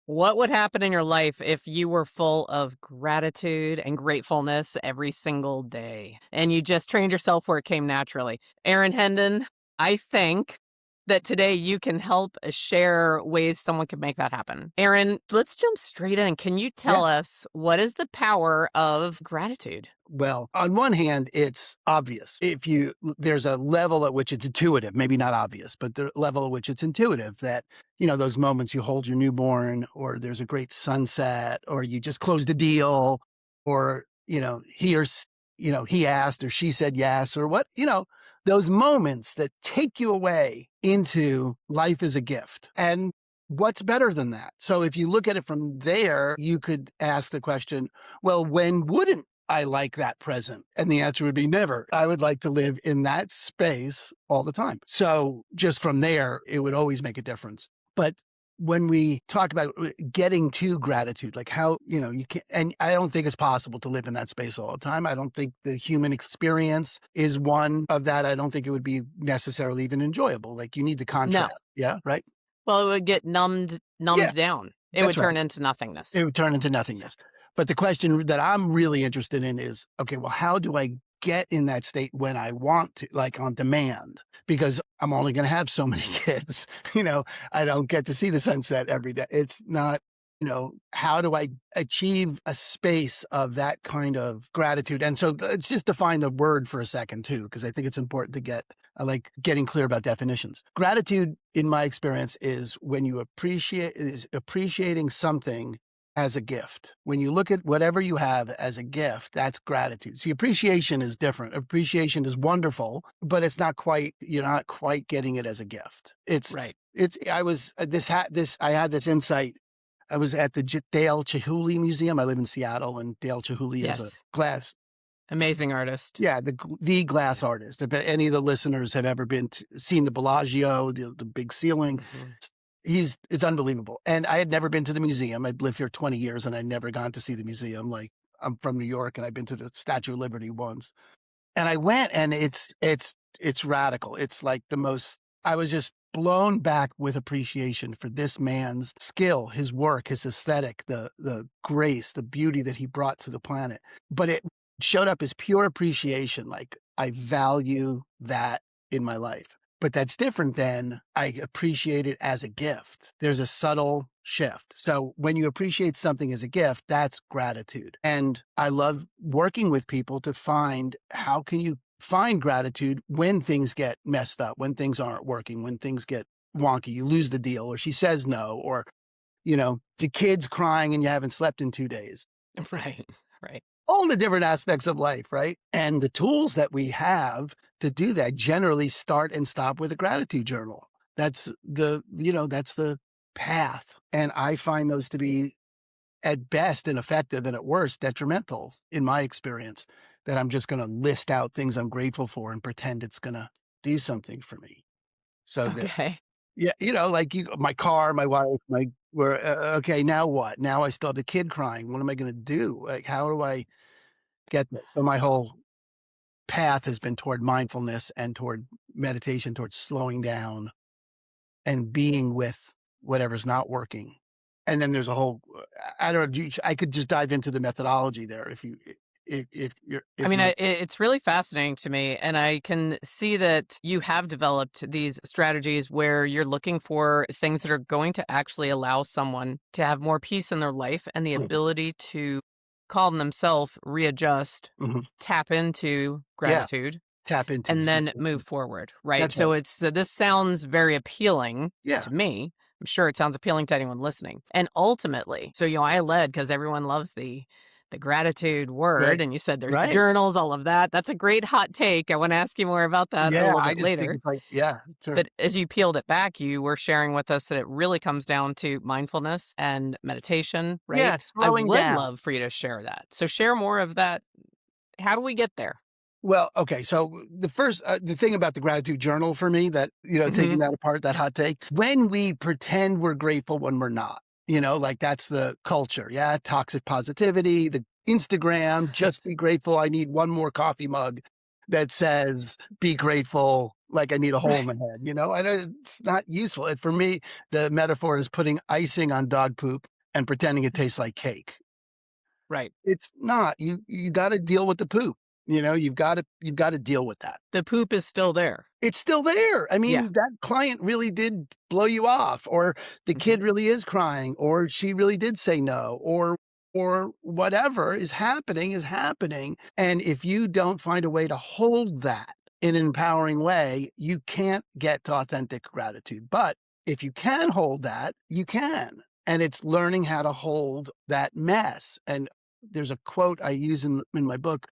What would happen in your life if you were full of gratitude and gratefulness every single day and you just trained yourself where it came naturally? Aaron Hendon, I think that today you can help share ways someone could make that happen. Aaron, let's jump straight in. Can you Yeah. tell us what is the power of gratitude? Well, on one hand, it's obvious. There's a level at which it's intuitive, maybe not obvious, but the level at which it's intuitive that, those moments you hold your newborn, or there's a great sunset, or you just closed a deal, or, he asked or she said yes, or those moments that take you away into life as a gift. And what's better than that? So if you look at it from there, you could ask the question, well, when wouldn't I like that present? And the answer would be never. I would like to live in that space all the time. So just from there, it would always make a difference. But when we talk about getting to gratitude, like how, you can, and I don't think it's possible to live in that space all the time. I don't think the human experience is one of that. I don't think it would be necessarily even enjoyable. Like you need the No. contrast. Yeah. Right. Well, it would get numbed Yeah. down. It would That's right. turn into nothingness. It would turn into nothingness. But the question that I'm really interested in is, okay, well, how do I get in that state when I want to, like on demand? Because I'm only going to have so many kids. I don't get to see the sunset every day. It's not, how do I achieve a space of that kind of gratitude? And so let's just define the word for a second too, because I think it's important to I like getting clear about definitions. Gratitude, in my experience, is when you appreciating something as a gift. When you look at whatever you have as a gift, that's gratitude. See, appreciation is different. Appreciation is wonderful, but you're not quite getting it as a gift. Right. I had this insight. I was at the Dale Chihuly Museum. I live in Seattle, and Dale Chihuly is a Yes. glass, Amazing artist. yeah, the glass artist. If any of the listeners have ever seen the Bellagio, the big ceiling, Mhm. it's unbelievable. And I had never been to the museum. I'd lived here 20 years and I'd never gone to see the museum. Like I'm from New York and I've been to the Statue of Liberty once. And I went and it's radical. It's like I was just blown back with appreciation for this man's skill, his work, his aesthetic, the grace, the beauty that he brought to the planet. But it showed up as pure appreciation. Like I value that in my life. But that's different than I appreciate it as a gift. There's a subtle shift. So when you appreciate something as a gift, that's gratitude. And I love working with people to find how can you find gratitude when things get messed up, when things aren't working, when things get wonky, you lose the deal, or she says no, or, the kid's crying and you haven't slept in 2 days. Right. Right. All the different aspects of life, right? And the tools that we have to do that generally start and stop with a gratitude journal. That's the path. And I find those to be at best ineffective and at worst detrimental in my experience, that I'm just going to list out things I'm grateful for and pretend it's going to do something for me. So that, Okay. yeah, like my car, my wife, okay, now what? Now I still have the kid crying. What am I going to do? Like, how do I get this? So my whole path has been toward mindfulness and toward meditation, towards slowing down and being with whatever's not working. And then there's a whole, I don't know, I could just dive into the methodology there I if mean, you, it's really fascinating to me. And I can see that you have developed these strategies where you're looking for things that are going to actually allow someone to have more peace in their life and the Mhm, ability to calm themselves, readjust, mhm. tap into Yeah, gratitude, tap into and is then good. move forward. Right. That's right. So this sounds very appealing Yeah, to me. I'm sure it sounds appealing to anyone listening. And ultimately, so I led because everyone loves the gratitude word, right, and you said there's the right. journals, all of that. That's a great hot take. I want to ask you more about that a Yeah, little I bit just think later. it's like, yeah, sure. But as you peeled it back, you were sharing with us that it really comes down to mindfulness and meditation, right? Yeah, I slowing would down. love for you to share that. So share more of that. How do we get there? Well, okay. So the thing about the gratitude journal for me that, Hmm. taking that apart, that hot take, when we pretend we're grateful when we're not, like that's the culture. Yeah. Toxic positivity, the Instagram, just be grateful. I need one more coffee mug that says be grateful. Like I need a hole in Right. the head, I know it's not useful. For me, the metaphor is putting icing on dog poop and pretending it tastes like cake. Right. It's not. You got to deal with the poop. You've got to deal with that. The poop is still there. It's still there. I Yeah. mean, that client really did blow you off, or the Mhm. kid really is crying, or she really did say no, or whatever is happening. And if you don't find a way to hold that in an empowering way, you can't get to authentic gratitude. But if you can hold that, you can. And it's learning how to hold that mess. And there's a quote I use in my book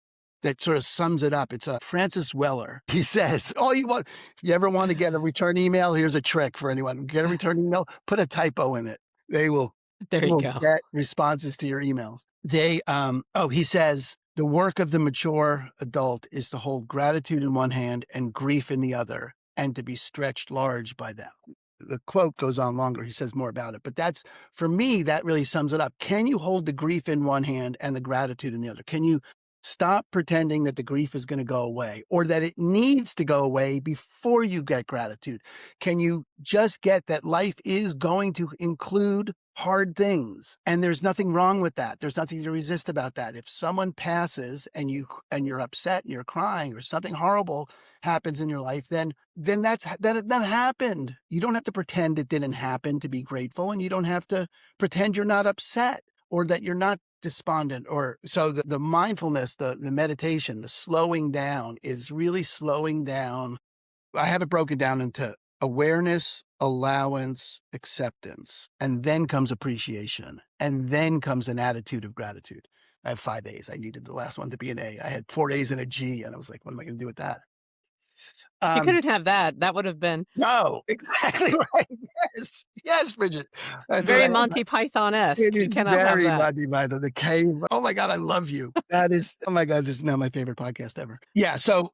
that sort of sums it up. It's a Francis Weller. He says, "All you want, if you ever want to get a return email, here's a trick for anyone. Get a return email, put a typo in it. They will There you you will go. get responses to your emails." He says, "The work of the mature adult is to hold gratitude in one hand and grief in the other, and to be stretched large by them." The quote goes on longer. He says more about it, but that's, for me, that really sums it up. Can you hold the grief in one hand and the gratitude in the other? Can you stop pretending that the grief is going to go away or that it needs to go away before you get gratitude? Can you just get that life is going to include hard things and there's nothing wrong with that? There's nothing to resist about that. If someone passes and you're upset and you're crying or something horrible happens in your life, then that happened. You don't have to pretend it didn't happen to be grateful, and you don't have to pretend you're not upset or that you're not despondent. Or so the mindfulness, the meditation, the slowing down is really slowing down. I have it broken down into awareness, allowance, acceptance, and then comes appreciation, and then comes an attitude of gratitude. I have 5 A's. I needed the last one to be an A. I had 4 A's and a G, and I was like, what am I going to do with that? You Um, couldn't have that. That would have been no, exactly right. Yes, yes, Bridget. That's what I very have. Monty It Python-esque. You is cannot have very that. Monty Python, the cave. Oh my God, I love you. That is, oh my God, this is now my favorite podcast ever. Yeah. So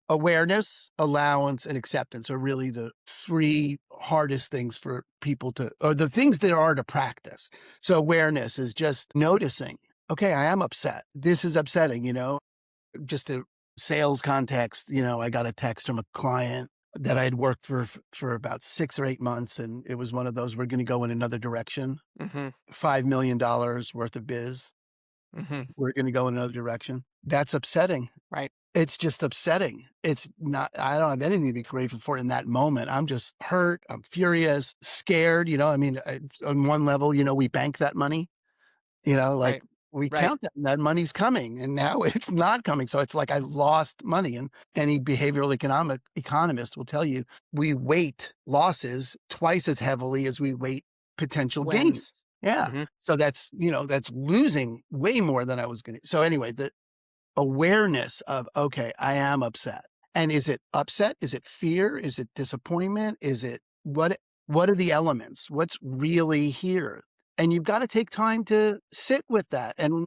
awareness, allowance, and acceptance are really the 3 hardest things for people to, or the things that are to practice. So awareness is just noticing, okay, I am upset. This is upsetting, just a sales context. I got a text from a client that I had worked for about 6 or 8 months. And it was one of those, we're going to go in another direction. Mhm. $5 million worth of biz. Mhm. We're going to go in another direction. That's upsetting. Right. It's just upsetting. It's not, I don't have anything to be grateful for in that moment. I'm just hurt. I'm furious, scared. I mean, on one level, we bank that money, like Right. we Right. count that money's coming and now it's not coming. So it's like I lost money. And any behavioral economist will tell you we weight losses twice as heavily as we weight potential gains. Wins. Yeah. Mhm. So that's losing way more than I was going to. So anyway, the awareness of, okay, I am upset. And is it upset? Is it fear? Is it disappointment? Is it what are the elements? What's really here? And you've got to take time to sit with that. And,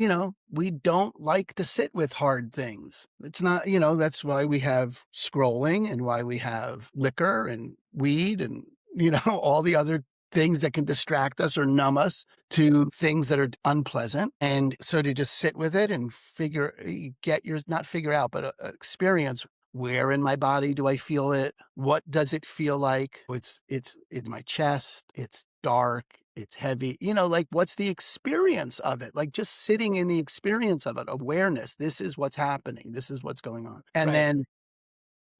we don't like to sit with hard things. It's not, that's why we have scrolling and why we have liquor and weed and, all the other things that can distract us or numb us to things that are unpleasant. And so to just sit with it and not figure out, but experience, where in my body do I feel it? What does it feel like? It's in my chest. It's dark. It's heavy. Like what's the experience of it? Like just sitting in the experience of it, awareness. This is what's happening. This is what's going on. Right.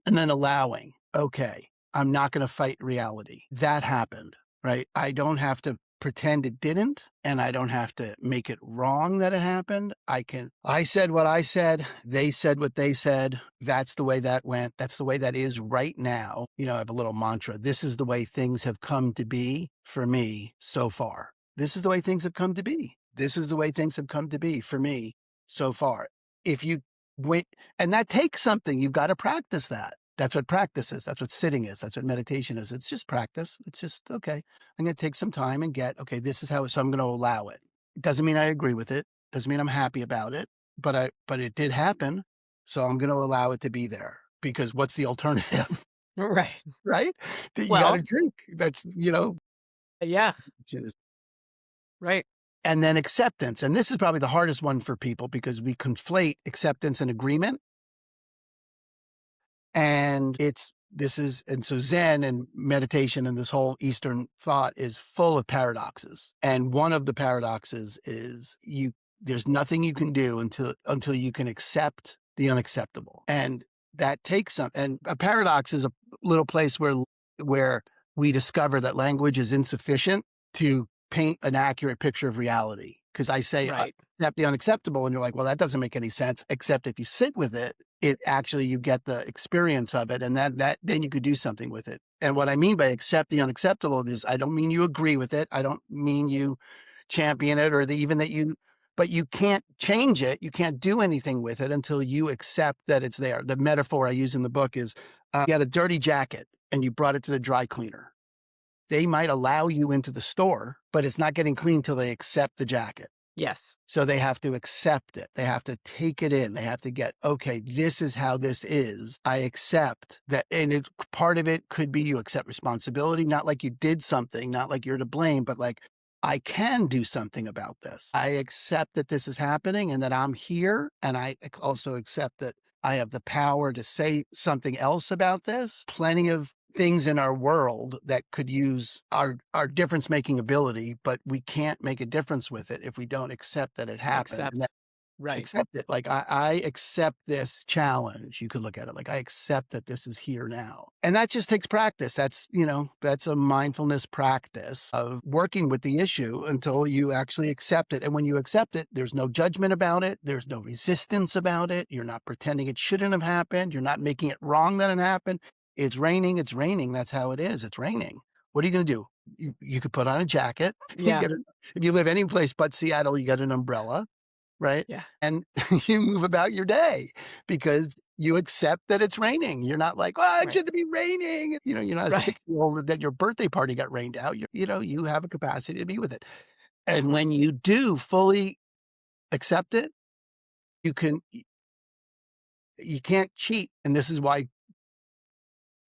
And then allowing, okay, I'm not going to fight reality. That happened, right? I don't have to pretend it didn't, and I don't have to make it wrong that it happened. I said what I said. They said what they said. That's the way that went. That's the way that is right now. I have a little mantra. This is the way things have come to be for me so far. This is the way things have come to be. This is the way things have come to be for me so far. If you went, and that takes something. You've got to practice that. That's what practice is. That's what sitting is. That's what meditation is. It's just practice. It's just, okay, I'm going to take some time and okay, this is how, so I'm going to allow it. It doesn't mean I agree with it. Doesn't mean I'm happy about it, but it did happen. So I'm going to allow it to be there, because what's the alternative, Right. right? That you got to Well, drink. That's, yeah. Right. and then acceptance. And this is probably the hardest one for people because we conflate acceptance and agreement. And it's and so Zen and meditation and this whole Eastern thought is full of paradoxes. And one of the paradoxes is there's nothing you can do until you can accept the unacceptable. And that takes some, and a paradox is a little place where we discover that language is insufficient to paint an accurate picture of reality. Because I say, Right. accept the unacceptable, and you're like, well, that doesn't make any sense, except if you sit with it, you get the experience of it, and then you could do something with it. And what I mean by accept the unacceptable is I don't mean you agree with it. I don't mean you champion it, or even that but you can't change it. You can't do anything with it until you accept that it's there. The metaphor I use in the book is you had a dirty jacket and you brought it to the dry cleaner. They might allow you into the store, but it's not getting clean till they accept the jacket. Yes. So they have to accept it. They have to take it in. They have to get, okay, this is how this is. I accept that. And part of it could be you accept responsibility, not like you did something, not like you're to blame, but like, I can do something about this. I accept that this is happening and that I'm here. And I also accept that I have the power to say something else about this. Plenty of things in our world that could use our difference making ability, but we can't make a difference with it if we don't accept that it happened. Accept. Right. Accept it. Like I accept this challenge. You could look at it like I accept that this is here now. And that just takes practice. That's a mindfulness practice of working with the issue until you actually accept it. And when you accept it, there's no judgment about it. There's no resistance about it. You're not pretending it shouldn't have happened. You're not making it wrong that it happened. It's raining. It's raining. That's how it is. It's raining. What are you going to do? You could put on a jacket. Yeah. If you live any place but Seattle, you get an umbrella. Right. Yeah. And you move about your day because you accept that it's raining. You're not like, well, it Right. shouldn't be raining. You're not a Right. 6-year-old that your birthday party got rained out. You have a capacity to be with it. And when you do fully accept it, you can't cheat. And this is why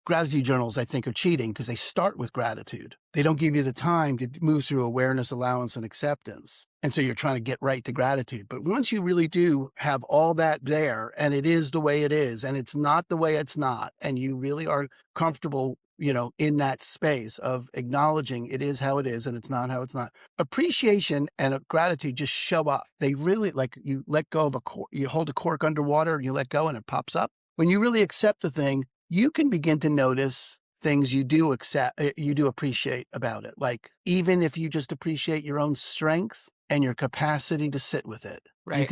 gratitude journals, I think, are cheating because they start with gratitude. They don't give you the time to move through awareness, allowance, and acceptance. And so you're trying to get right to gratitude. But once you really do have all that there, and it is the way it is, and it's not the way it's not, and you really are comfortable, in that space of acknowledging it is how it is and it's not how it's not. Appreciation and gratitude just show up. They really, like, you let go of you hold a cork underwater and you let go and it pops up. When you really accept the thing, you can begin to notice things you do appreciate about it. Like, even if you just appreciate your own strength and your capacity to sit with it, Right.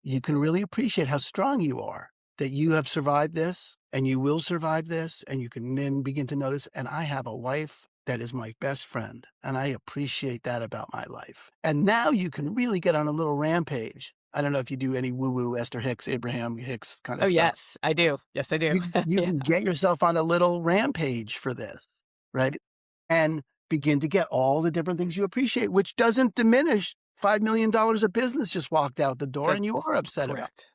you can really appreciate how strong you are, that you have survived this and you will survive this. And you can then begin to notice, and I have a wife that is my best friend, and I appreciate that about my life. And now you can really get on a little rampage. I don't know if you do any woo-woo Esther Hicks, Abraham Hicks kind Oh, of stuff. yes, I do. Yes, I do. You Yeah. can get yourself on a little rampage for this, right? And begin to get all the different things you appreciate, which doesn't diminish $5 million of business just walked out the door and you That's are upset about it. correct.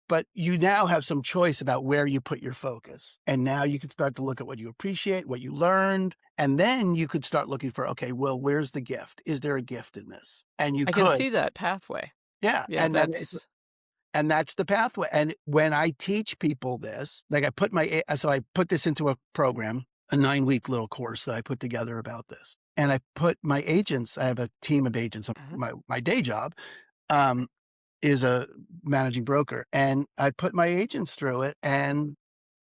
But you now have some choice about where you put your focus. And now you can start to look at what you appreciate, what you learned. And then you could start looking for, okay, well, where's the gift? Is there a gift in this? And you I can could, see that pathway. yeah. Yeah, And that's the pathway. And when I teach people this, like I put this into a program, a 9-week little course that I put together about this. And I put my agents, I have a team of agents. My day job is a managing broker. And I put my agents through it and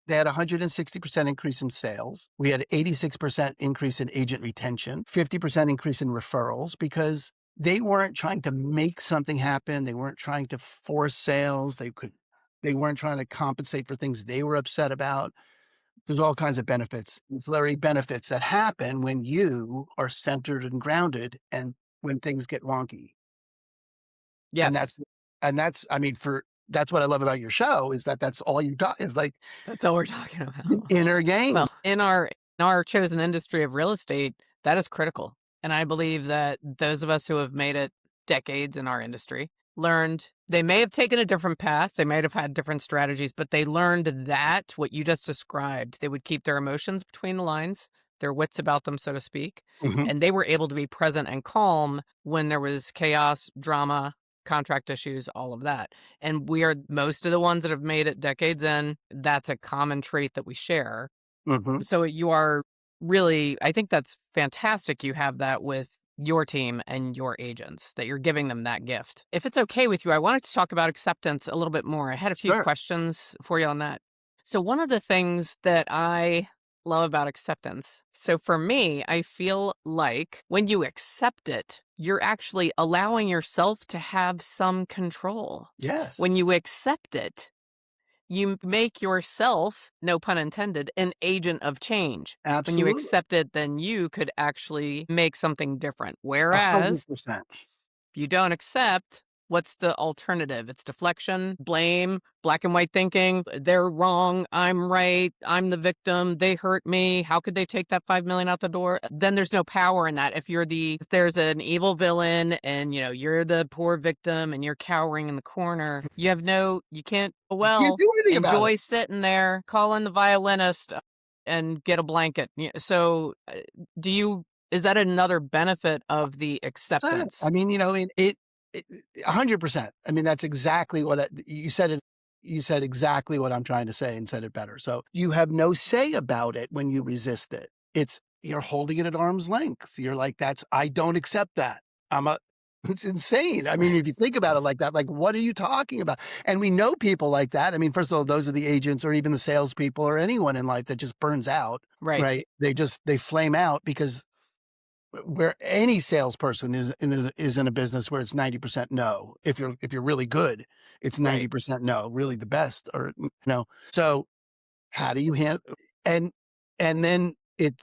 they had 160% increase in sales. We had 86% increase in agent retention, 50% increase in referrals because they weren't trying to make something happen. They weren't trying to force sales. They weren't trying to compensate for things they were upset about. There's all kinds of benefits, ancillary benefits that happen when you are centered and grounded and when things get wonky. And yes, that's what I love about your show is that that's all you got is like that's all we're talking about. the inner game. Well, in our chosen industry of real estate, that is critical. And I believe that those of us who have made it decades in our industry learned they may have taken a different path, they might have had different strategies, but they learned that what you just described, they would keep their emotions between the lines, their wits about them, so to speak, Mhm. and they were able to be present and calm when there was chaos, drama, contract issues, all of that. And we are most of the ones that have made it decades in, that's a common trait that we share. Mhm. So you are really, I think that's fantastic you have that with your team and your agents, that you're giving them that gift. If it's okay with you, I wanted to talk about acceptance a little bit more. I had a few Sure. questions for you on that. So, one of the things that I love about acceptance, so for me, I feel like when you accept it, you're actually allowing yourself to have some control. Yes. When you accept it, you make yourself, no pun intended, an agent of change. When you Absolutely. accept it, then you could actually make something different. Whereas 100%. if you don't accept, what's the alternative? It's deflection, blame, black and white thinking. They're wrong. I'm right. I'm the victim. They hurt me. How could they take that 5 million out the door? Then there's no power in that. If there's an evil villain and you're the poor victim and you're cowering in the corner, you can't, You can't well, do anything about it. enjoy sitting there, call in the violinist and get a blanket. Do you is that another benefit of the I acceptance? mean, it 100%. I mean, that's exactly what you said it. You said exactly what I'm trying to say and said it better. So you have no say about it when you resist it. You're holding it at arm's length. You're like, I don't accept that. I'm a, it's insane. I mean, if you think about it like that, like, what are you talking about? And we know people like that. I mean, first of all, those are the agents or even the salespeople or anyone in life that just burns out, Right, right? They flame out because where any salesperson is in a business where it's 90% no. If you're really good, it's right. 90% no, really the best or no. So how do you handle and and then if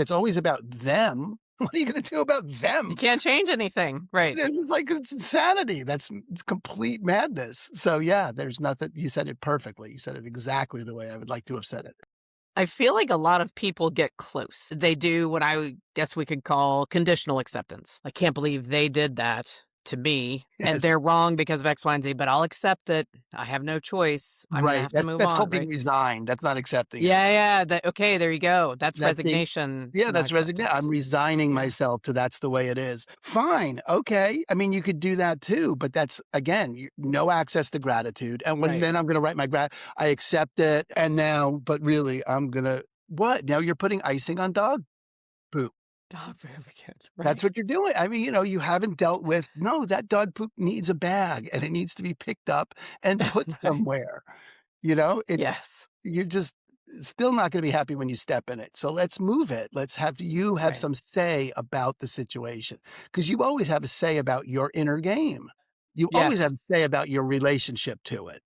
it's always about them, what are you going to do about You them? can't change anything. Right. It's like it's insanity. That's complete madness. So yeah, there's nothing. You said it perfectly. You said it exactly the way I would like to have said it. I feel like a lot of people get close. They do what I would guess we could call conditional acceptance. I can't believe they did that to me and Yes. they're wrong because of X, Y, and Z, but I'll accept it. I have no choice. I'm going to Right. have to move That's on. called being Right. resigned. That's not accepting it. Yeah. Okay. There you go. That's That's being resignation, yeah, not that's resignation. I'm acceptance. resigning Yeah. myself to that's the way it is. Fine. Okay. I mean, you could do that too, but that's again, no access to gratitude. And when Right. then I'm going to write I accept it. And now, but really, I'm going to what? Now you're putting icing on dog poop. Dog advocate. That's Right. what you're doing. I mean, you haven't dealt with, no, that dog poop needs a bag and it needs to be picked up and put Right. somewhere. You know, it Yes. you're just still not gonna be happy when you step in it. So let's move it. Let's have you have Right. some say about the situation because you always have a say about your inner game. You always have Yes. a say about your relationship to it.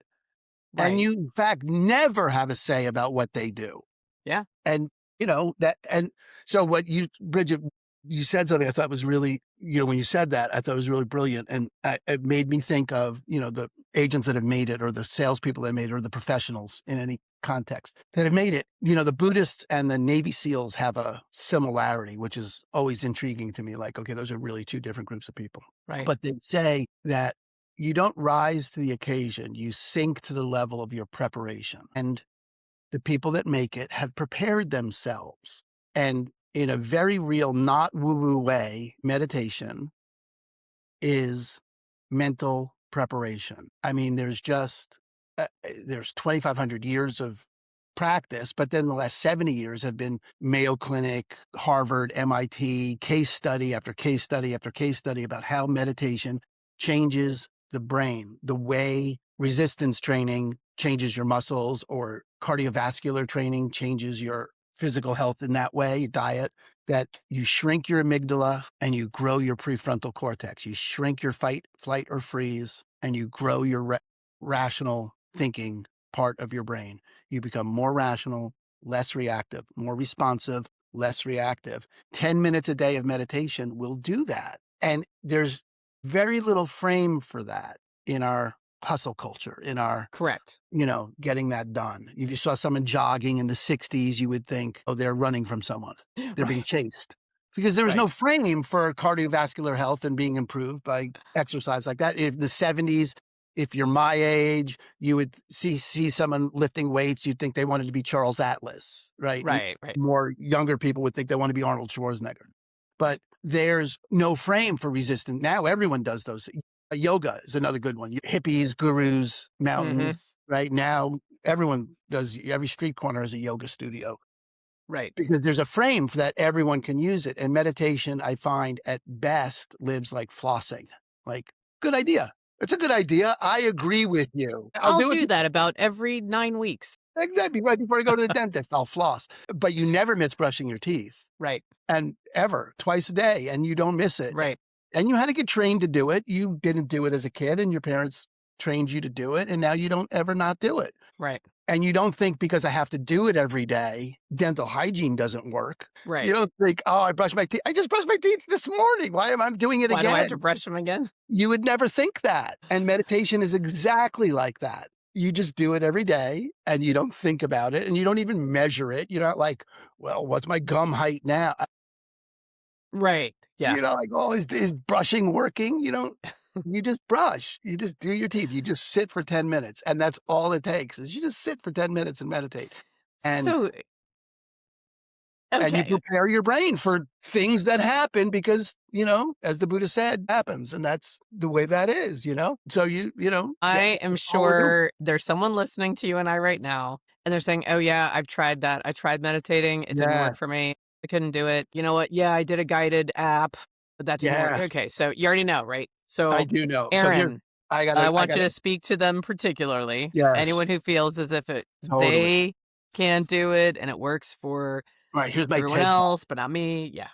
And Right. you, in fact, never have a say about what they do. Yeah. And, and so what Bridget, you said something I thought was really, when you said that, I thought it was really brilliant. And it made me think of, the agents that have made it or the salespeople that made it or the professionals in any context that have made it. The Buddhists and the Navy SEALs have a similarity, which is always intriguing to me. Like, okay, those are really two different groups of people. Right. But they say that you don't rise to the occasion, you sink to the level of your preparation. And the people that make it have prepared themselves. And in a very real, not woo-woo way, meditation is mental preparation. I mean, there's 2,500 years of practice, but then the last 70 years have been Mayo Clinic, Harvard, MIT, case study after case study after case study about how meditation changes the brain, the way resistance training changes your muscles or cardiovascular training changes your physical health in that way, diet, that you shrink your amygdala and you grow your prefrontal cortex. You shrink your fight, flight, or freeze, and you grow your rational thinking part of your brain. You become more rational, less reactive, more responsive, less reactive. 10 minutes a day of meditation will do that. And there's very little frame for that in our hustle culture, in our Correct. getting that done. If you saw someone jogging in the 60s, you would think, oh, they're running from someone. They're being Right. chased because there was no Right. frame for cardiovascular health and being improved by exercise like that. In the 70s, if you're my age, you would see someone lifting weights, you'd think they wanted to be Charles Atlas, right? Right. Right. More younger people would think they want to be Arnold Schwarzenegger. But there's no frame for resistance. Now everyone does those. Yoga is another good one. Hippies, gurus, Mhm. mountains, right? Now everyone does, every street corner has a yoga studio Right. because there's a frame for that everyone can use it. And meditation, I find at best lives like flossing. Like, good idea. It's a good idea. I agree with you. I'll I'll do it do that about every 9 weeks. exactly right before I go to the dentist. I'll floss, but you never miss brushing your teeth. Right. And ever, twice a day, and you don't miss it. Right. And you had to get trained to do it. You didn't do it as a kid, and your parents trained you to do it, and now you don't ever not do it. Right. And you don't think because I have to do it every day, dental hygiene doesn't work. Right. You don't think, oh, I brushed my teeth. I just brushed my teeth this morning. Why am I doing it Why do I have to again? brush them again? You would never think that. And meditation is exactly like that. You just do it every day and you don't think about it and you don't even measure it. You're not like, well, what's my gum height now? Right. Yeah. Like, oh, is brushing working? You just brush. You just do your teeth. You just sit for 10 minutes. And that's all it takes is you just sit for 10 minutes and meditate. And So you okay. prepare your brain for things that happen because, as the Buddha said, happens. And that's the way that is. So I that's am all we're doing. sure there's someone listening to you and I right now, and they're saying, "Oh, yeah, I've tried that. I tried meditating. It didn't Yeah. work for me. I couldn't do it. You know what? Yeah, I did a guided app, but that didn't work." Yes. Okay, so you already know, right? I So, do know. So here, Aaron, I I gotta I want you gotta to speak to them particularly. yes, Anyone who feels as if totally. they can't do it and it works for Alright, here's my everyone TED Talk. else, but not me. Yeah.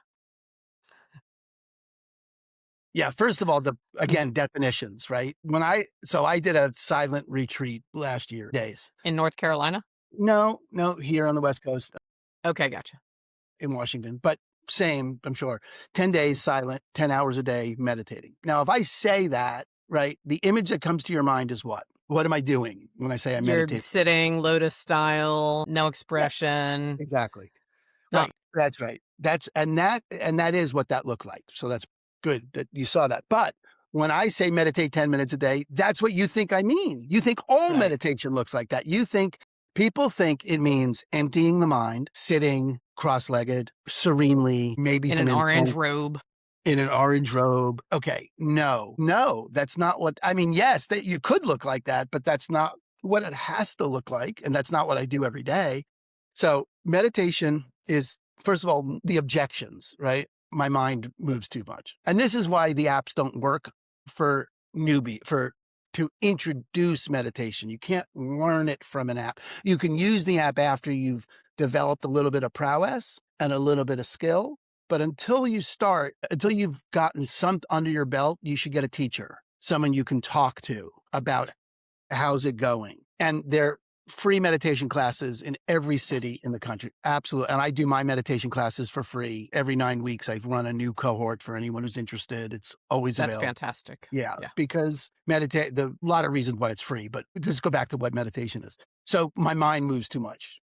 Yeah, first of all, again, definitions, right? I did a silent retreat last year, days. In North Carolina? No, no, here on the West Coast Okay, gotcha. in Washington, but same, I'm sure. 10 days silent, 10 hours a day meditating. Now, if I say that, right, the image that comes to your mind is what? What am I doing when I say I You're meditate? sitting lotus style, no Yeah, expression. exactly. Um, Right. That's right. That is what that looked like. So that's good that you saw that. But when I say meditate 10 minutes a day, that's what you think I mean. You think all right. meditation looks like that. People think it means emptying the mind, sitting cross-legged, serenely, maybe In some an orange incense robe. in an orange robe. Okay. No, that's not what I mean. Yes, that you could look like that, but that's not what it has to look like. And that's not what I do every day. So meditation is, first of all, the objections, right? My mind moves too much. And this is why the apps don't work for to introduce meditation. You can't learn it from an app. You can use the app after you've developed a little bit of prowess and a little bit of skill. But until you've gotten some under your belt, you should get a teacher, someone you can talk to about how's it going. And they're free meditation classes in every Yes. city in the country. Absolutely. And I do my meditation classes for free. Every 9 weeks, I run a new cohort for anyone who's interested. It's always That's available. fantastic. Yeah, Yeah. because a lot of reasons why it's free, but just go back to what meditation is. So my mind moves too much.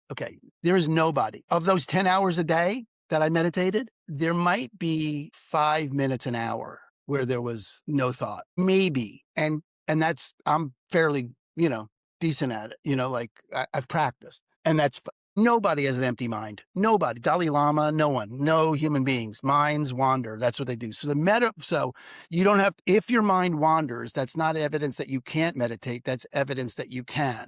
Okay. There is nobody of those 10 hours a day that I meditated. There might be 5 minutes an hour where there was no thought, maybe. And I'm fairly, decent at it, like I've practiced and nobody has an empty mind. Nobody, Dalai Lama, no one, no human beings, minds wander. That's what they do. So you don't have, if your mind wanders, that's not evidence that you can't meditate. That's evidence that you can.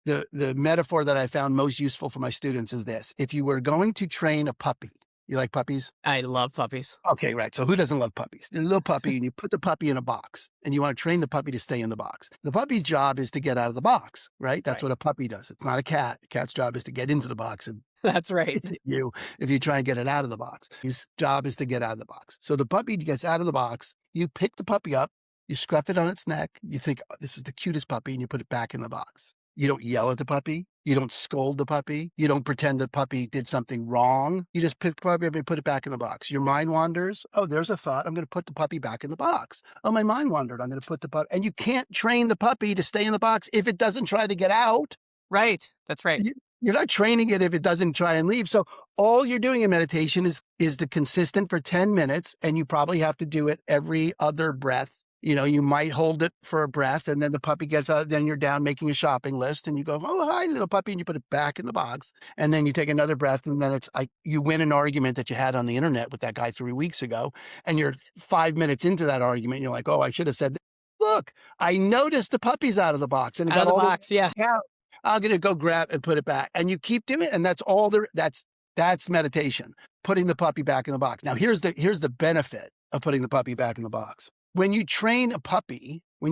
The metaphor that I found most useful for my students is this. If you were going to train a puppy, you like puppies? I love puppies. Okay, right. So who doesn't love puppies? A little puppy, and you put the puppy in a box, and you want to train the puppy to stay in the box. The puppy's job is to get out of the box, right? That's Right. what a puppy does. It's not a cat. A cat's job is to get into the box and That's right. hit you if you try and get it out of the box. His job is to get out of the box. So the puppy gets out of the box. You pick the puppy up, you scruff it on its neck. You think, oh, this is the cutest puppy, and you put it back in the box. You don't yell at the puppy. You don't scold the puppy. You don't pretend the puppy did something wrong. You just pick the puppy up and put it back in the box. Your mind wanders. Oh, there's a thought. I'm going to put the puppy back in the box. Oh, my mind wandered. I'm going to put the puppy. And you can't train the puppy to stay in the box if it doesn't try to get out. Right. That's right. You're not training it if it doesn't try and leave. So all you're doing in meditation is the consistent for 10 minutes, and you probably have to do it every other breath. You might hold it for a breath, and then the puppy gets out, then you're down making a shopping list, and you go, "Oh, hi, little puppy," and you put it back in the box, and then you take another breath, and then it's like you win an argument that you had on the internet with that guy 3 weeks ago, and you're 5 minutes into that argument, and you're like, "Oh, I should have said, look, I noticed the puppy's out of the box, and it Out of got the all the box, yeah. way out. I'm gonna go grab and put it back," and you keep doing it, and that's all there. That's meditation, putting the puppy back in the box. Now, here's the benefit of putting the puppy back in the box. When you train a puppy, do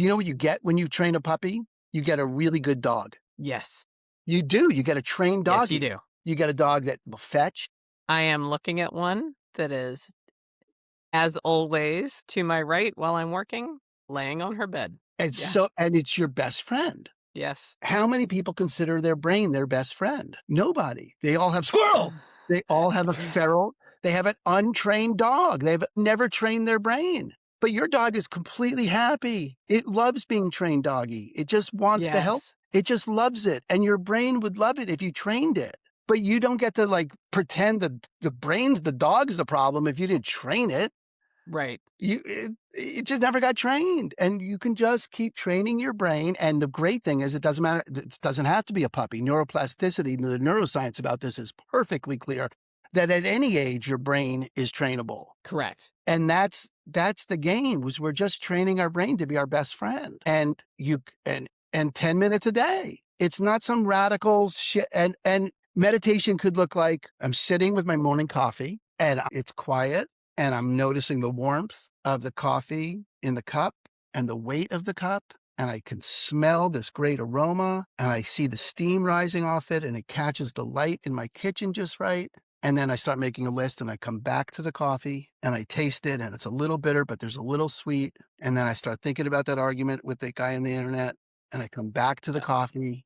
you know what you get when you train a puppy? You get a really good dog. Yes. You do. You get a trained Yes, you doggy. do. You get a dog that will fetch. I am looking at one that is, as always, to my right while I'm working, laying on her bed. Yeah. And it's your best friend. Yes. How many people consider their brain their best friend? Nobody. They all have squirrel. They all have a That's right. feral. They have an untrained dog. They've never trained their brain. But your dog is completely happy. It loves being trained doggy. It just wants to help. Yes. It just loves it. And your brain would love it if you trained it. But you don't get to like pretend that the dog's the problem if you didn't train it. Right. It just never got trained, and you can just keep training your brain. And the great thing is, it doesn't matter. It doesn't have to be a puppy. Neuroplasticity, the neuroscience about this is perfectly clear that at any age, your brain is trainable. Correct. And that's the game. Was we're just training our brain to be our best friend, and 10 minutes a day. It's not some radical shit. And meditation could look like I'm sitting with my morning coffee, and it's quiet. And I'm noticing the warmth of the coffee in the cup and the weight of the cup. And I can smell this great aroma, and I see the steam rising off it, and it catches the light in my kitchen just right. And then I start making a list, and I come back to the coffee and I taste it, and it's a little bitter, but there's a little sweet. And then I start thinking about that argument with the guy on the internet, and I come back to the coffee.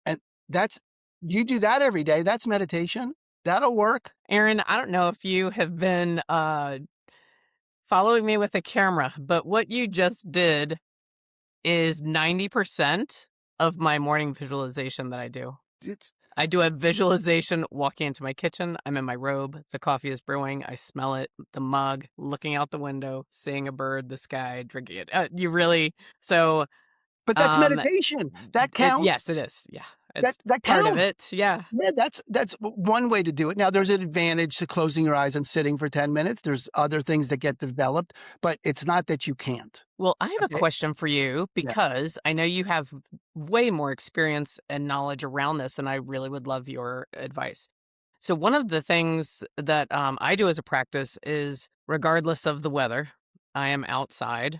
And you do that every day. That's meditation. That'll work. Aaron, I don't know if you have been following me with a camera, but what you just did is 90% of my morning visualization that I do. I do a visualization walking into my kitchen. I'm in my robe. The coffee is brewing. I smell it, the mug, looking out the window, seeing a bird, the sky, drinking it. But that's meditation. That counts. Yes, it is. Yeah. It's That part of counts. it. Yeah. Yeah, that's one way to do it. Now, there's an advantage to closing your eyes and sitting for 10 minutes. There's other things that get developed, but it's not that you can't. Well, I have a Okay? question for you Yeah. because I know you have way more experience and knowledge around this, and I really would love your advice. So, one of the things that I do as a practice is, regardless of the weather, I am outside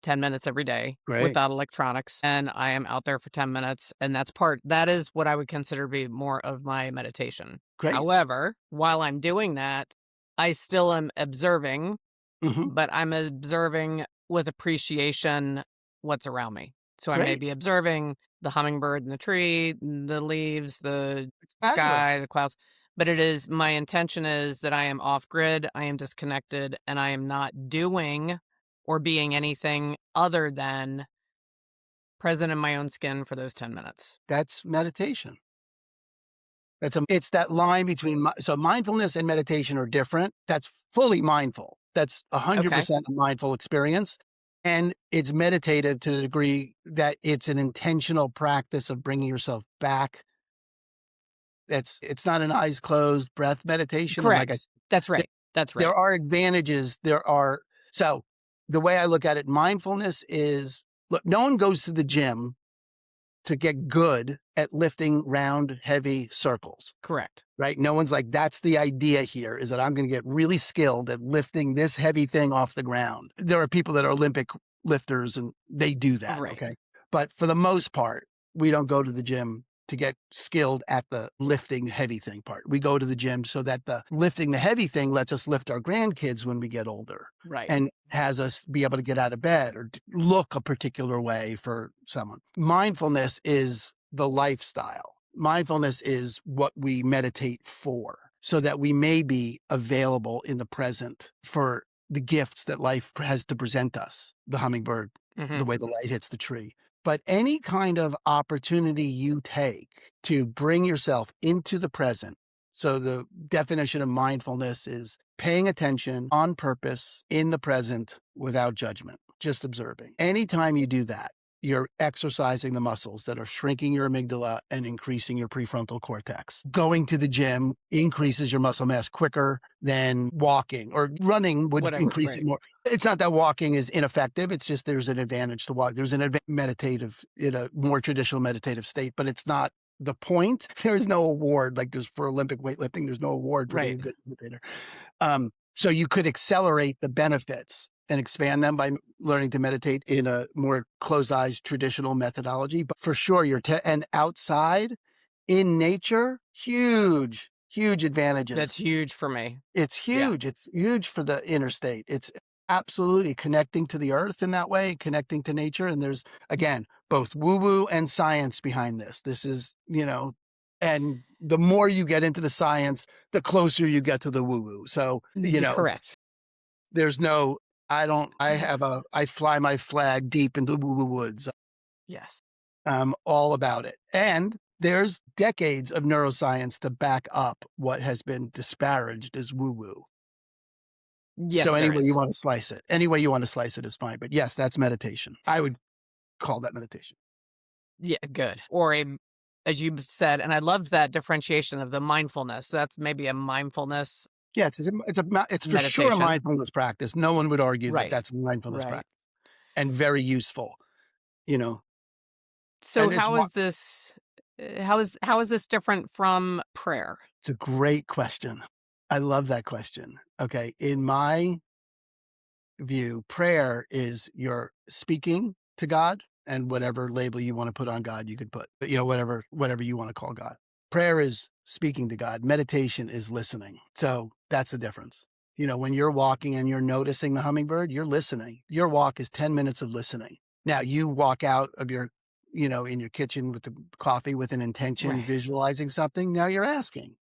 10 minutes every day Great. without electronics, and I am out there for 10 minutes. And that is what I would consider to be more of my meditation. Great. However, while I'm doing that, I still am observing, Mhm. but I'm observing with appreciation what's around me. So I may Great. be observing the hummingbird in the tree, the leaves, the Fabulous. sky, the clouds. But my intention is that I am off grid, I am disconnected, and I am not doing or being anything other than present in my own skin for those 10 minutes. That's meditation. It's that line between so mindfulness and meditation are different. That's fully mindful. That's 100% a mindful experience. And it's meditative to the degree that it's an intentional practice of bringing yourself back. It's not an eyes closed breath meditation. And like I Correct. said, That's right. That's right. there are advantages. So the way I look at it, mindfulness is, look, no one goes to the gym to get good at lifting round, heavy circles, Correct. right? No one's like, that's the idea here, is that I'm going to get really skilled at lifting this heavy thing off the ground. There are people that are Olympic lifters and they do that. Right. Okay. But for the most part, we don't go to the gym to get skilled at the lifting heavy thing part. We go to the gym so that the lifting the heavy thing lets us lift our grandkids when we get older. Right. And has us be able to get out of bed or look a particular way for someone. Mindfulness is the lifestyle. Mindfulness is what we meditate for, so that we may be available in the present for the gifts that life has to present us. The hummingbird, the way the light hits the tree. But any kind of opportunity you take to bring yourself into the present. So the definition of mindfulness is paying attention on purpose in the present without judgment, just observing. Anytime you do that, you're exercising the muscles that are shrinking your amygdala and increasing your prefrontal cortex. Going to the gym increases your muscle mass quicker than walking, or running would Whatever, increase it right. more. It's not that walking is ineffective. It's just there's an advantage to walk. There's an meditative, in a more traditional meditative state, but it's not the point. There's no award like there's for Olympic weightlifting. There's no award for being Right. a good meditator. So you could accelerate the benefits and expand them by learning to meditate in a more closed eyes traditional methodology. But for sure, and outside in nature, huge, huge advantages. That's huge for me. It's Yeah. huge. It's huge for the interstate. It's absolutely connecting to the earth in that way, connecting to nature. And there's, again, both woo woo and science behind this. This is, and the more you get into the science, the closer you get to the woo woo. So, Correct. there's no, I fly my flag deep into the woo woo woods. Yes. I'm all about it. And there's decades of neuroscience to back up what has been disparaged as woo woo. Yes, So any there way you is. want to slice it, any way you want to slice it is fine. But yes, that's meditation. I would call that meditation. Yeah, good. Or as you said, and I loved that differentiation of the mindfulness. That's maybe a mindfulness Yes, it's for sure a meditation. mindfulness practice. No one would argue that Right. that's a mindfulness Right. practice, and very useful, you know. So And it's how is this how is this different from prayer? it's a great question. I love that question. Okay, in my view, prayer is you're speaking to God, and whatever label you want to put on God, you could put, but whatever you want to call God. Prayer is speaking to God. Meditation is listening. So that's the difference. When you're walking and you're noticing the hummingbird, you're listening. Your walk is 10 minutes of listening. Now you walk out of in your kitchen with the coffee with an intention, Right. visualizing something. Now you're asking.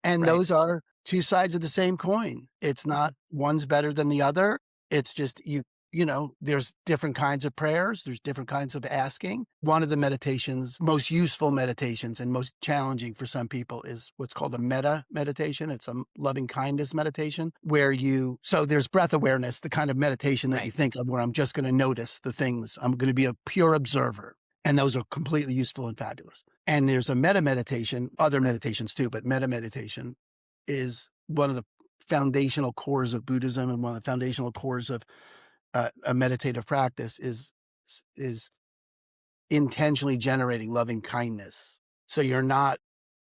And Right. those are two sides of the same coin. It's not one's better than the other. It's just there's different kinds of prayers. There's different kinds of asking. One of the meditations, most useful meditations and most challenging for some people is what's called a metta meditation. It's a loving kindness meditation so there's breath awareness, the kind of meditation that you Right. think of where I'm just going to notice the things. I'm going to be a pure observer. And those are completely useful and fabulous. And there's a metta meditation, other meditations too, but metta meditation is one of the foundational cores of Buddhism, and one of the foundational cores of a meditative practice is intentionally generating loving kindness. So you're not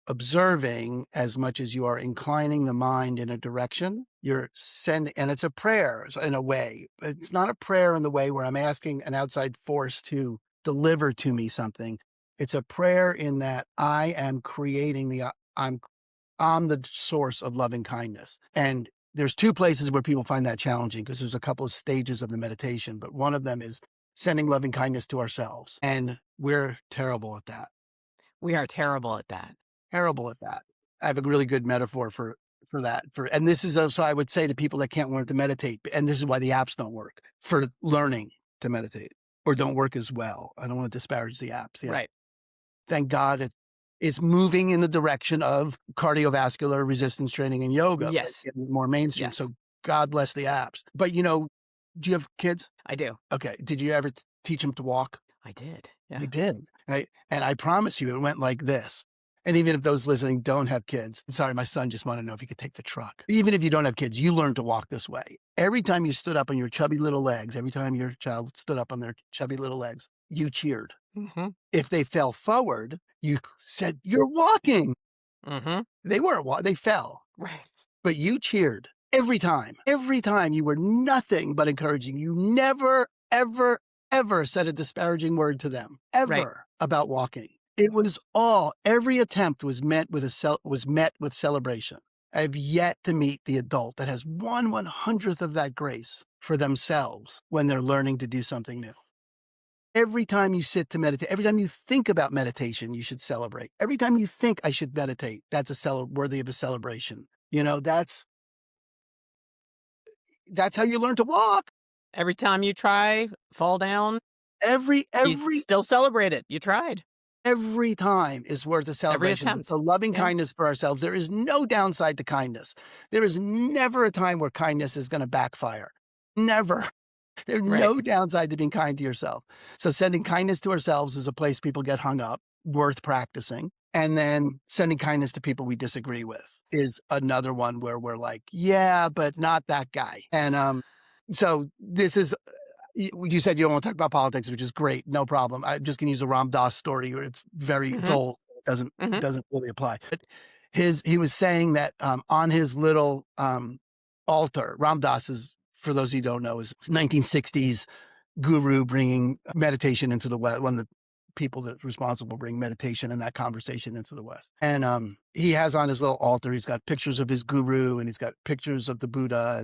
observing as much as you are inclining the mind in a direction. You're sending, and it's a prayer in a way. It's not a prayer in the way where I'm asking an outside force to deliver to me something. It's a prayer in that I am creating I'm the source of loving kindness. And there's two places where people find that challenging, because there's a couple of stages of the meditation, but one of them is sending loving kindness to ourselves. And we're terrible at that. We are terrible at that. Terrible at that. I have a really good metaphor for that. And this is also, I would say to people that can't learn to meditate, and this is why the apps don't work for learning to meditate, or don't work as well. I don't want to disparage the apps. Yeah. Right. Thank God it's moving in the direction of cardiovascular resistance training and yoga, Yes. getting more mainstream. Yes. So God bless the apps. But do you have kids? I do. Okay. Did you ever teach them to walk? I did. Yeah. We did. Right. And I promise you, it went like this. And even if those listening don't have kids, I'm sorry, my son just wanted to know if he could take the truck. Even if you don't have kids, you learn to walk this way. Every time you stood up on your chubby little legs, every time your child stood up on their chubby little legs, you cheered. Mm-hmm. If they fell forward, you said, "You're walking." Mm-hmm. They weren't they fell, Right. but you cheered every time. Every time you were nothing but encouraging. You never, ever, ever said a disparaging word to them, Right. ever, about walking. It was every attempt was met with celebration. I've yet to meet the adult that has 1/100th of that grace for themselves when they're learning to do something new. Every time you sit to meditate, every time you think about meditation, you should celebrate. Every time you think I should meditate, that's worthy of a celebration. That's how you learn to walk. Every time you try, fall down, Every you still celebrate it. You tried. every time is worth a Every celebration. attempt. So loving Yeah. kindness for ourselves. There is no downside to kindness. There is never a time where kindness is going to backfire. Never. There's Right. no downside to being kind to yourself. So sending kindness to ourselves is a place people get hung up, worth practicing. And then sending kindness to people we disagree with is another one where we're like, yeah, but not that guy. And so this is you said you don't want to talk about politics, which is great, no problem. I'm just gonna use a Ram Dass story where it's Mhm. old. It Mhm. doesn't really apply. But he was saying that on his little altar, Ram Dass is, for those who don't know, is 1960s guru bringing meditation into the West, one of the people that's responsible for bringing meditation and that conversation into the West. And he has on his little altar, he's got pictures of his guru and he's got pictures of the Buddha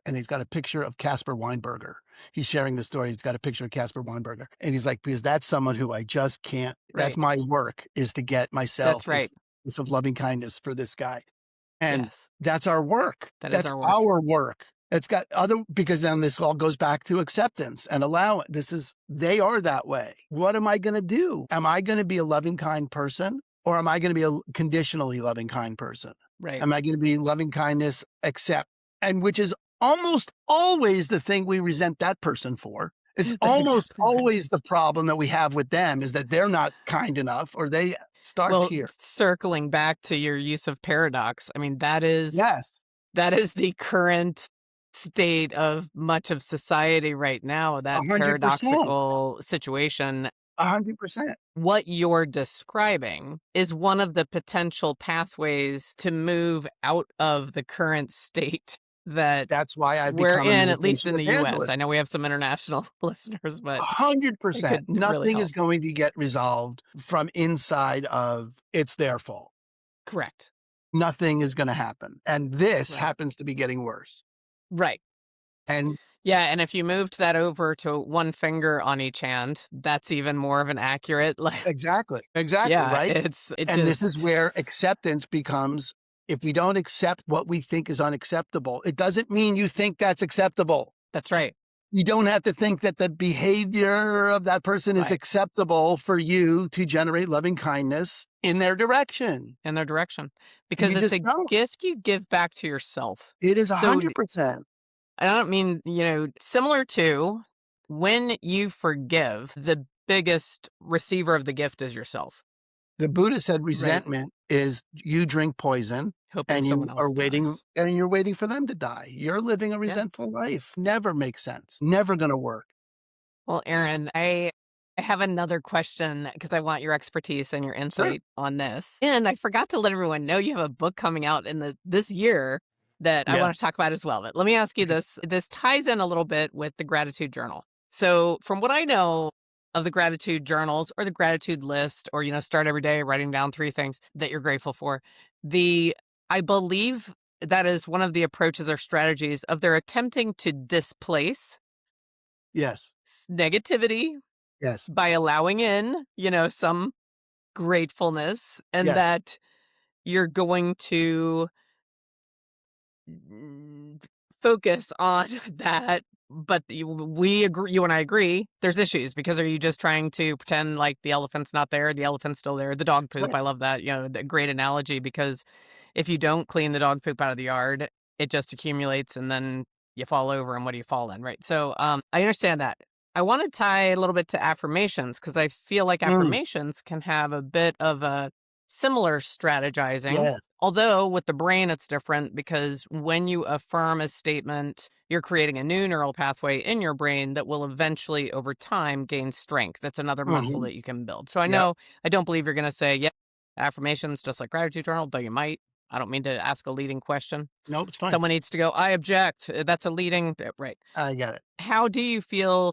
and he's got a picture of Caspar Weinberger. He's sharing the story. He's got a picture of Caspar Weinberger. And he's like, because that's someone who I just can't, that's Right. my work, is to get myself That's this, right. this of loving kindness for this guy. And Yes. that's our work. That is That's our work. our work. It's got other, because then this all goes back to acceptance and allowance. They are that way. What am I going to do? Am I going to be a loving, kind person, or am I going to be a conditionally loving, kind person? Right. Am I going to be loving kindness, accept, and which is almost always the thing we resent that person for. It's That's almost exactly right. always the problem that we have with them is that they're not kind enough, or they starts Well, here. circling back to your use of paradox, I mean, Yes, that is the current state of much of society right now, that 100%, paradoxical situation. 100%. What you're describing is one of the potential pathways to move out of the current state that That's why I've we're become a in, at least meditation in the US. I evangelist. know we have some international listeners, but it 100%. could really Nothing is help. going to get resolved from inside of it's their fault. Correct. Nothing is going to happen. And this Right. happens to be getting worse. Right. And Yeah, and if you moved that over to one finger on each hand, that's even more of an accurate, like, exactly, yeah, right? it And this is just where acceptance becomes, if we don't accept what we think is unacceptable, it doesn't mean you think that's acceptable. that's right. You don't have to think that the behavior of that person is Right. acceptable for you to generate loving kindness in their direction. In their direction. Because You it's just a don't. gift you give back to yourself. It is So 100%. I don't mean, similar to when you forgive, the biggest receiver of the gift is yourself, The Buddha said right? resentment is you drink poison Hoping and someone you are else waiting dies. and you're waiting for them to die. You're living a Yeah. resentful life. Never makes sense. Never going to work. Well, Aaron, I have another question because I want your expertise and your Sure. insight on this. And I forgot to let everyone know you have a book coming out in this year that I Yeah. want to talk about as well. But let me ask you this. This ties in a little bit with the gratitude journal. So, from what I know of the gratitude journals or the gratitude list, or start every day writing down 3 things that you're grateful for, the I believe that is one of the approaches or strategies of they're attempting to displace Yes. negativity Yes. by allowing in, some gratefulness, and Yes. that you're going to mm, focus on that. But we agree, you and I agree, there's issues because are you just trying to pretend like the elephant's not there? The elephant's still there. The dog poop. Right. I love that. The great analogy because if you don't clean the dog poop out of the yard, it just accumulates and then you fall over and what do you fall in? Right. So I understand that. I want to tie a little bit to affirmations because I feel like Mm. affirmations can have a bit of a similar strategizing. Yes. Although with the brain, it's different because when you affirm a statement, you're creating a new neural pathway in your brain that will eventually, over time, gain strength. That's another muscle Hmm. that you can build. So I Yep. know I don't believe you're going to say, yeah, affirmations, just like gratitude journal, though you might. I don't mean to ask a leading question. Nope. It's fine. Someone needs to go, I object. That's a leading, right. I got it. How do you feel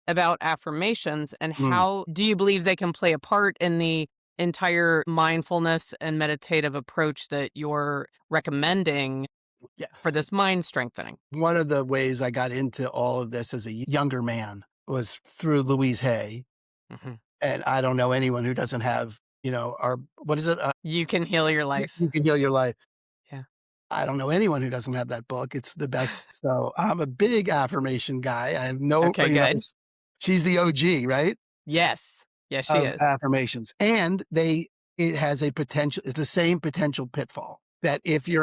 about affirmations and Mm. how do you believe they can play a part in the entire mindfulness and meditative approach that you're recommending Yeah. for this mind strengthening? One of the ways I got into all of this as a younger man was through Louise Hay. Mhm. And I don't know anyone who doesn't have, what is it? You can heal your life. You can heal your life. Yeah. I don't know anyone who doesn't have that book. It's the best. So I'm a big affirmation guy. I have no, Okay, good. she's the OG, right? Yes. Yes, she Of is. affirmations. And it has a potential, it's the same potential pitfall. that if you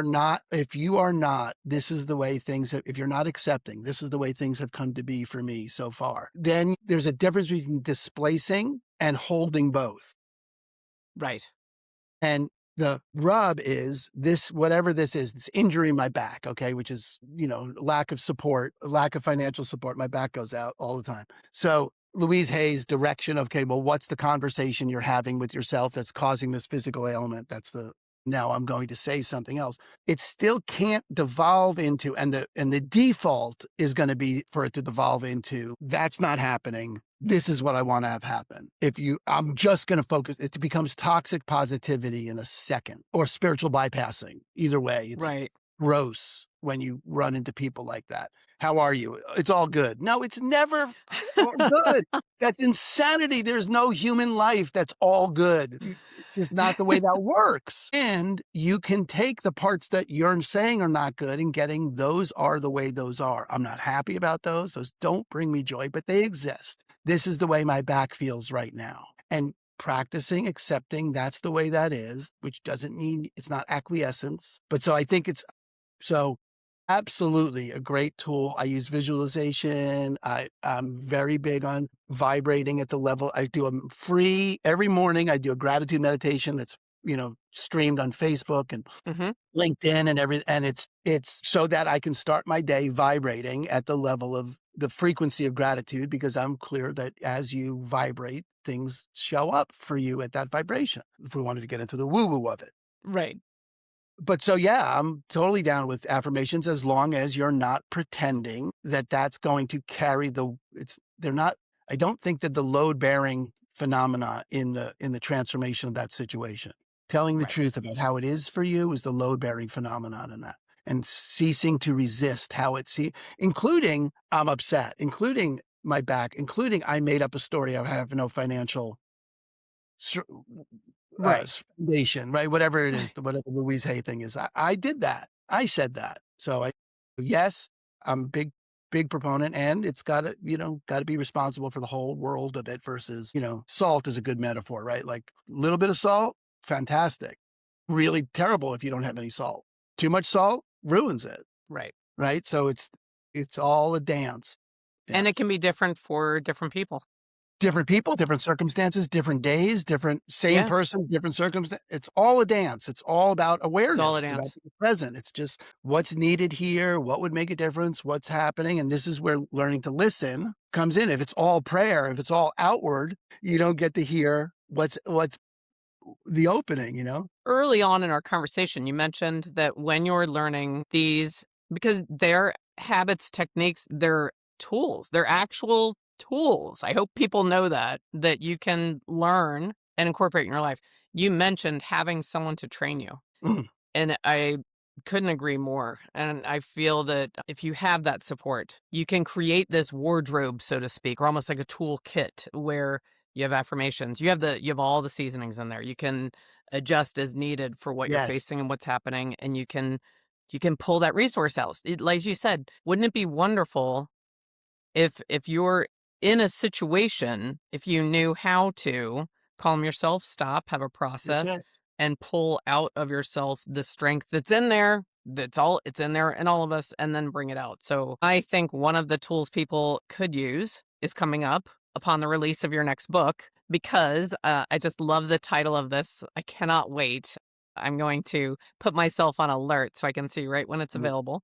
are not, this is the way things have, if you're not accepting, this is the way things have come to be for me so far, then there's a difference between displacing and holding both. Right. And the rub is this, whatever this is, this injury in my back, okay, which is, lack of support, lack of financial support. My back goes out all the time. So Louise Hay's direction of, okay, well, what's the conversation you're having with yourself that's causing this physical ailment? Now I'm going to say something else. It still can't devolve into, and the default is going to be for it to devolve into, that's not happening. This is what I want to have happen. I'm just going to focus, it becomes toxic positivity in a second, or spiritual bypassing. Either way, it's Right. gross when you run into people like that. How are you? It's all good. No, it's never all good. That's insanity. There's no human life that's all good. It's just not the way that works. And you can take the parts that you're saying are not good and getting those are the way those are. I'm not happy about those. Those don't bring me joy, but they exist. This is the way my back feels right now. And practicing, accepting that's the way that is, which doesn't mean it's not acquiescence. But so I think so absolutely a great tool. I use visualization. I'm very big on vibrating at the level. I do a free every morning. I do a gratitude meditation that's, streamed on Facebook and Hmm. LinkedIn and everything. And it's so that I can start my day vibrating at the level of the frequency of gratitude, because I'm clear that as you vibrate, things show up for you at that vibration. If we wanted to get into the woo-woo of it. Right. But so, yeah, I'm totally down with affirmations as long as you're not pretending that that's going to carry they're not, I don't think that the load bearing phenomena in the transformation of that situation, telling the Right. truth about how it is for you is the load bearing phenomenon in that, and ceasing to resist how including I'm upset, including my back, including I made up a story. I have no financial Right. foundation, right? Whatever it is, whatever Louise Hay thing is. I did that. I said that. Yes, I'm a big proponent, and it's gotta be responsible for the whole world of it versus, salt is a good metaphor, right? Like a little bit of salt, fantastic. Really terrible if you don't have any salt. Too much salt ruins it, Right. right? So it's all a dance. Yeah. And it can be different for different people. Different people, different circumstances, different days, different same Yeah. person, different circumstance. It's all a dance. It's all about It's all awareness. a It's about dance. being present. It's just what's needed here, what would make a difference, what's happening. And this is where learning to listen comes in. If it's all prayer, if it's all outward, you don't get to hear what's the opening. Early on in our conversation, you mentioned that when you're learning these, because they're habits, techniques, they're tools, they're actual tools. I hope people know that you can learn and incorporate in your life. You mentioned having someone to train you. Mm, And I couldn't agree more. And I feel that if you have that support, you can create this wardrobe, so to speak, or almost like a tool kit where you have affirmations. You have all the seasonings in there. You can adjust as needed for what you're yes. facing and what's happening. And you can pull that resource out. Like you said, wouldn't it be wonderful if you're in a situation, if you knew how to calm yourself, stop, have a That's process, it. and pull out of yourself the strength that's in there, it's in there in all of us, and then bring it out. So I think one of the tools people could use is coming up upon the release of your next book, because I just love the title of this. I cannot wait. I'm going to put myself on alert so I can see right when it's Mm, available.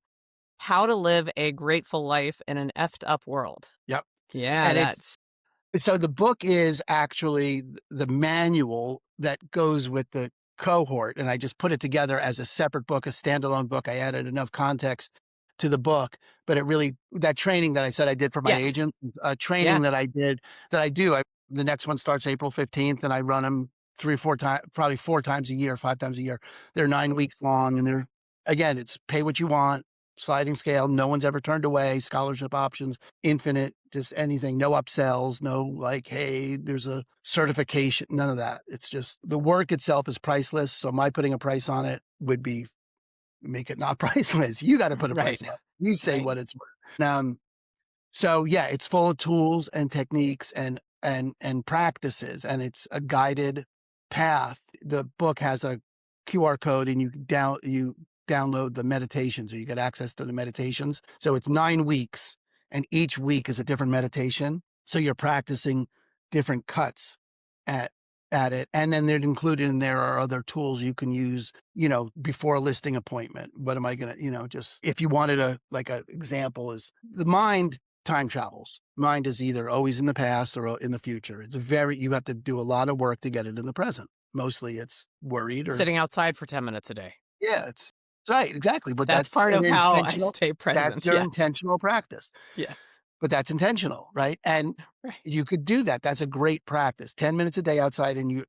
How to Live a Grateful Life in an Effed Up World. yep. Yeah, And it's that's So the book is actually the manual that goes with the cohort, and I just put it together as a separate book, a standalone book. I added enough context to the book, but it really, that training that I said I did for my yes. agents, Yeah. training that I did, that I do. The next one starts April 15th, and I run them 3 or 4 times, probably 4 times a year, 5 times a year. They're 9 weeks long, and again, it's pay what you want, sliding scale. No one's ever turned away, scholarship options, infinite, just anything, no upsells, no like, hey, there's a certification, none of that. It's just the work itself is priceless. So my putting a price on it would be make it not priceless. You got to put a Right. price on it. You say Right. what it's worth. So yeah, it's full of tools and techniques and practices, and it's a guided path. The book has a QR code and you download the meditations, or you get access to the meditations. So it's 9 weeks, and each week is a different meditation. So you're practicing different cuts at it. And then they're included in there are other tools you can use, before a listing appointment. What am I going to, just if you wanted a example is the mind time travels. Mind is either always in the past or in the future. You have to do a lot of work to get it in the present. Mostly it's worried or Sitting outside for 10 minutes a day. yeah, it's right, exactly. But That's that's part an of how I intentional, stay that's present. your Yes. intentional practice. Yes. But that's intentional, right? And Right. you could do that. That's a great practice. 10 minutes a day outside, and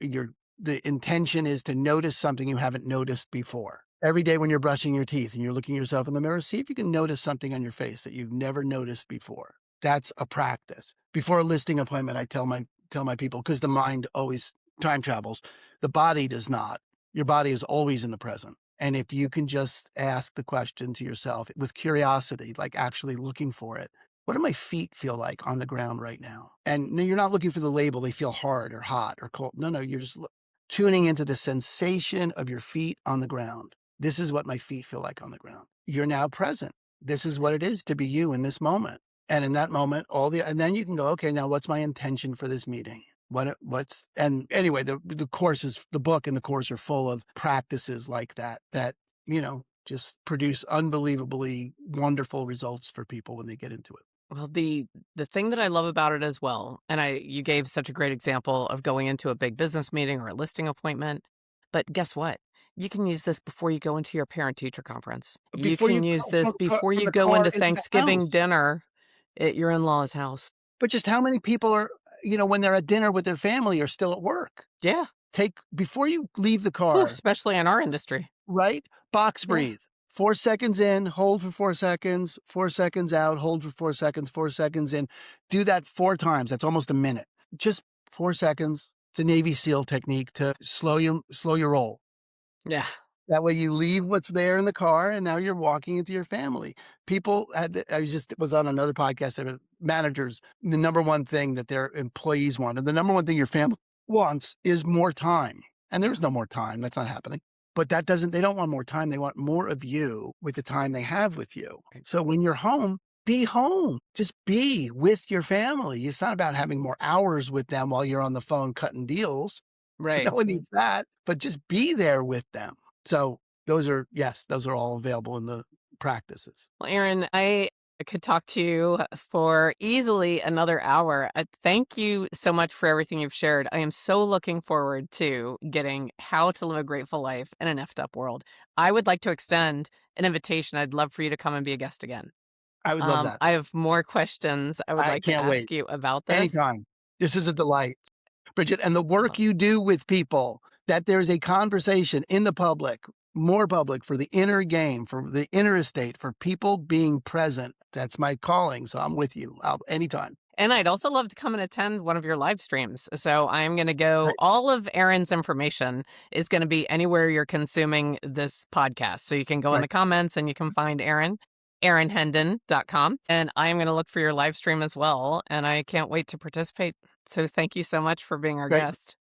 the intention is to notice something you haven't noticed before. Every day when you're brushing your teeth and you're looking yourself in the mirror, see if you can notice something on your face that you've never noticed before. That's a practice. Before a listing appointment, I tell my people, because the mind always time travels, the body does not. Your body is always in the present. And if you can just ask the question to yourself with curiosity, like actually looking for it, what do my feet feel like on the ground right now? And you're not looking for the label, they feel hard or hot or cold. No, you're just tuning into the sensation of your feet on the ground. This is what my feet feel like on the ground. You're now present. This is what it is to be you in this moment. And in that moment, and then you can go, okay, now what's my intention for this meeting? And anyway, the book and the course are full of practices like that, just produce unbelievably wonderful results for people when they get into it. Well, the thing that I love about it as well, and you gave such a great example of going into a big business meeting or a listing appointment, but guess what? You can use this before you go into your parent-teacher conference. You Before can you use this before from you the go car into into the Thanksgiving house. dinner at your in-laws' house. But just how many people are, when they're at dinner with their family, are still at work? Yeah. Before you leave the Whew, car, especially in our industry. right? Box Yeah. breathe. 4 seconds in, hold for 4 seconds, 4 seconds out, hold for 4 seconds, 4 seconds in. Do that 4 times. That's almost a minute. Just 4 seconds. It's a Navy SEAL technique to slow your roll. Yeah. That way you leave what's there in the car, and now you're walking into your family. Was on another podcast, there were managers, the number one thing that their employees want, and the number one thing your family wants is more time. And there's no more time. That's not happening. But they don't want more time. They want more of you with the time they have with you. So when you're home, be home. Just be with your family. It's not about having more hours with them while you're on the phone cutting deals. Right. No one needs that, but just be there with them. So those are all available in the practices. Well, Aaron, I could talk to you for easily another hour. Thank you so much for everything you've shared. I am so looking forward to getting how to live a grateful life in an effed up world. I would like to extend an invitation. I'd love for you to come and be a guest again. I would love that. I have more questions I would I like to can't ask wait. you about this. Anytime. This is a delight, Bridget. And the work you do with people, that there's a conversation in the public, more public, for the inner game, for the inner estate, for people being present. That's my calling. So I'm with you anytime. And I'd also love to come and attend one of your live streams. So I'm going to go, Right. all of Aaron's information is going to be anywhere you're consuming this podcast. So you can go in the comments and you can find Aaron, aaronhendon.com. And I'm going to look for your live stream as well. And I can't wait to participate. So thank you so much for being our guest.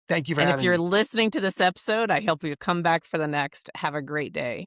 Thank you for and having if you're me. listening to this episode, I hope you come back for the next. Have a great day.